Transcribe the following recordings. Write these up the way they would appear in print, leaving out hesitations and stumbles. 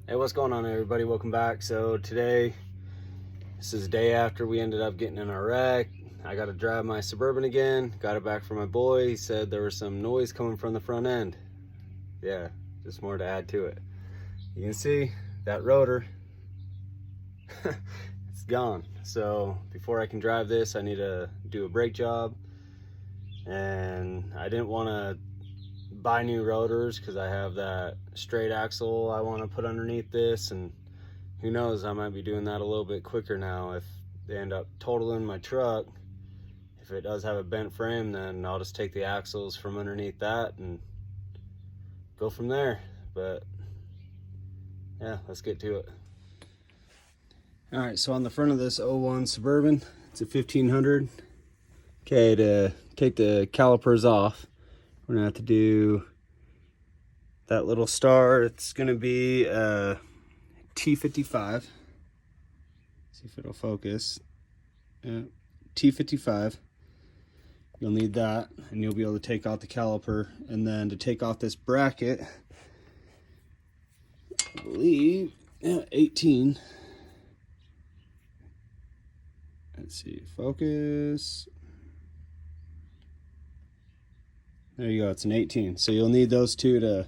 Hey, what's going on, everybody? Welcome back. So today, this is the day after we ended up getting in a wreck. I got to drive my Suburban again. Got it back from my boy. He said there was some noise coming from the front end. Yeah, just more to add to it. You can see that rotor, it's gone. So before I can drive this, I need to do a brake job. And I didn't want to buy new rotors because I have that straight axle I want to put underneath this, and who knows, I might be doing that a little bit quicker now. If they end up totaling my truck, if it does have a bent frame, then I'll just take the axles from underneath that and go from there. But yeah, let's get to it. All right, so on the front of this 01 Suburban, it's a 1500. Okay, to take the calipers off, we're gonna have to do that little star. It's gonna be a T55. See if it'll focus. T55. You'll need that, and you'll be able to take out the caliper. And then to take off this bracket, I believe, 18. Let's see, focus. There you go, it's an 18. So you'll need those two to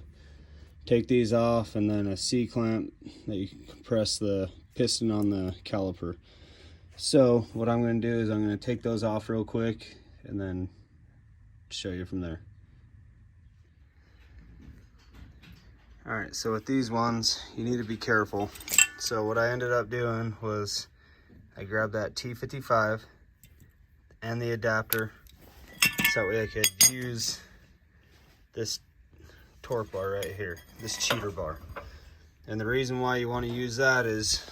take these off, and then a C-clamp that you can compress the piston on the caliper. So what I'm going to do is I'm going to take those off real quick and then show you from there. Alright, so with these ones, you need to be careful. So what I ended up doing was I grabbed that T55 and the adapter, so that way I could use this torque bar right here, this cheater bar. And the reason why you want to use that is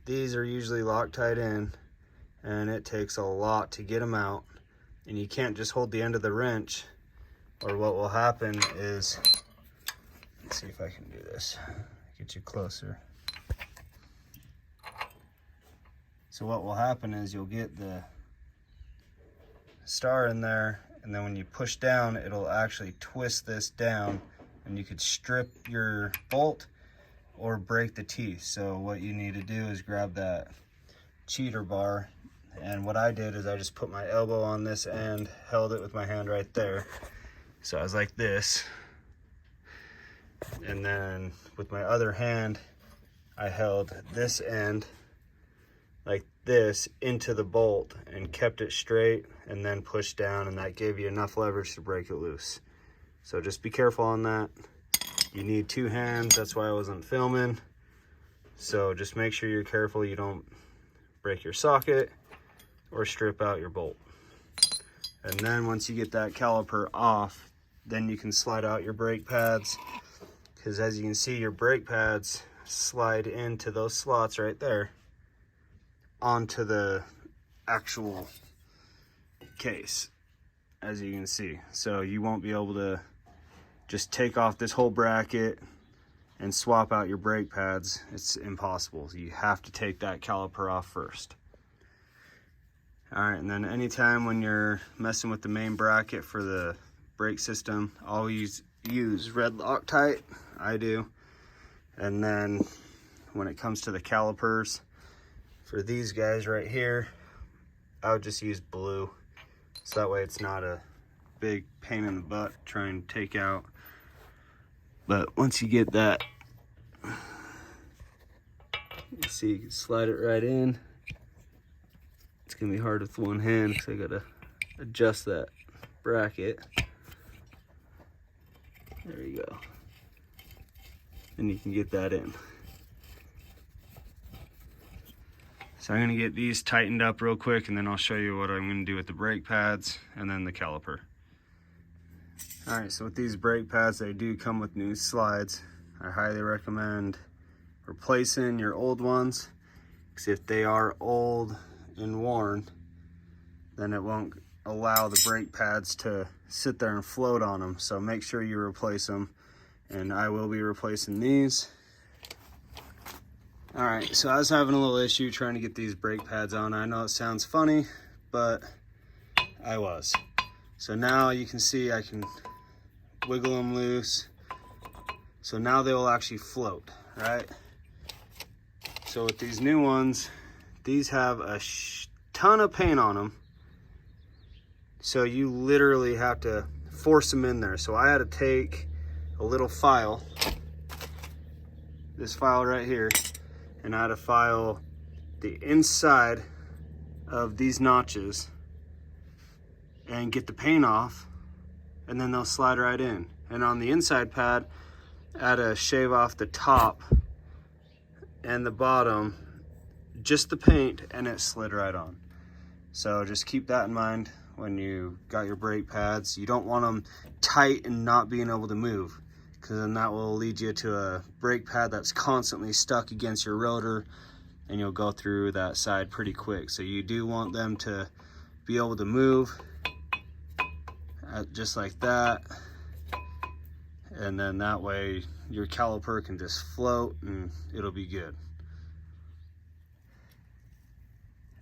these are usually Loctite in, and it takes a lot to get them out, and you can't just hold the end of the wrench, or what will happen is, let's see if I can do this, get you closer. So what will happen is you'll get the star in there, and then when you push down, it'll actually twist this down, and you could strip your bolt or break the teeth. So what you need to do is grab that cheater bar, and what I did is I just put my elbow on this end, held it with my hand right there. So I was like this, and then with my other hand, I held this end like this into the bolt and kept it straight, and then pushed down, and that gave you enough leverage to break it loose. So just be careful on that. You need two hands, that's why I wasn't filming. So just make sure you're careful you don't break your socket or strip out your bolt. And then once you get that caliper off, then you can slide out your brake pads, because as you can see, your brake pads slide into those slots right there onto the actual case, as you can see. So you won't be able to just take off this whole bracket and swap out your brake pads. It's impossible. You have to take that caliper off first. All right, and then anytime when you're messing with the main bracket for the brake system, always use red Loctite. I do. And then when it comes to the calipers, for these guys right here, I would just use blue, so that way it's not a big pain in the butt trying to take out. But once you get that, you see, you can slide it right in. It's gonna be hard with one hand because I gotta adjust that bracket. There you go. And you can get that in. So I'm gonna get these tightened up real quick, and then I'll show you what I'm gonna do with the brake pads and then the caliper. All right, so with these brake pads, they do come with new slides. I highly recommend replacing your old ones, because if they are old and worn, then it won't allow the brake pads to sit there and float on them. So make sure you replace them, and I will be replacing these. All right, so I was having a little issue trying to get these brake pads on. I know it sounds funny, but I was. So now you can see I can wiggle them loose, So now they will actually float, right? So with these new ones, these have a ton of paint on them. So you literally have to force them in there. So I had to take a little file, this file right here, and I had to file the inside of these notches and get the paint off, and then they'll slide right in. And on the inside pad, I had to shave off the top and the bottom, just the paint, and it slid right on. So just keep that in mind when you got your brake pads. You don't want them tight and not being able to move, because then that will lead you to a brake pad that's constantly stuck against your rotor, and you'll go through that side pretty quick. So you do want them to be able to move just like that, and then that way your caliper can just float and it'll be good.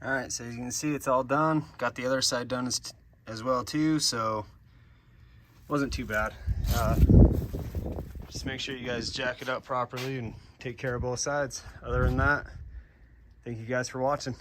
All right, so as you can see, it's all done. Got the other side done as well too, so wasn't too bad. Just make sure you guys jack it up properly and take care of both sides. Other than that, thank you guys for watching.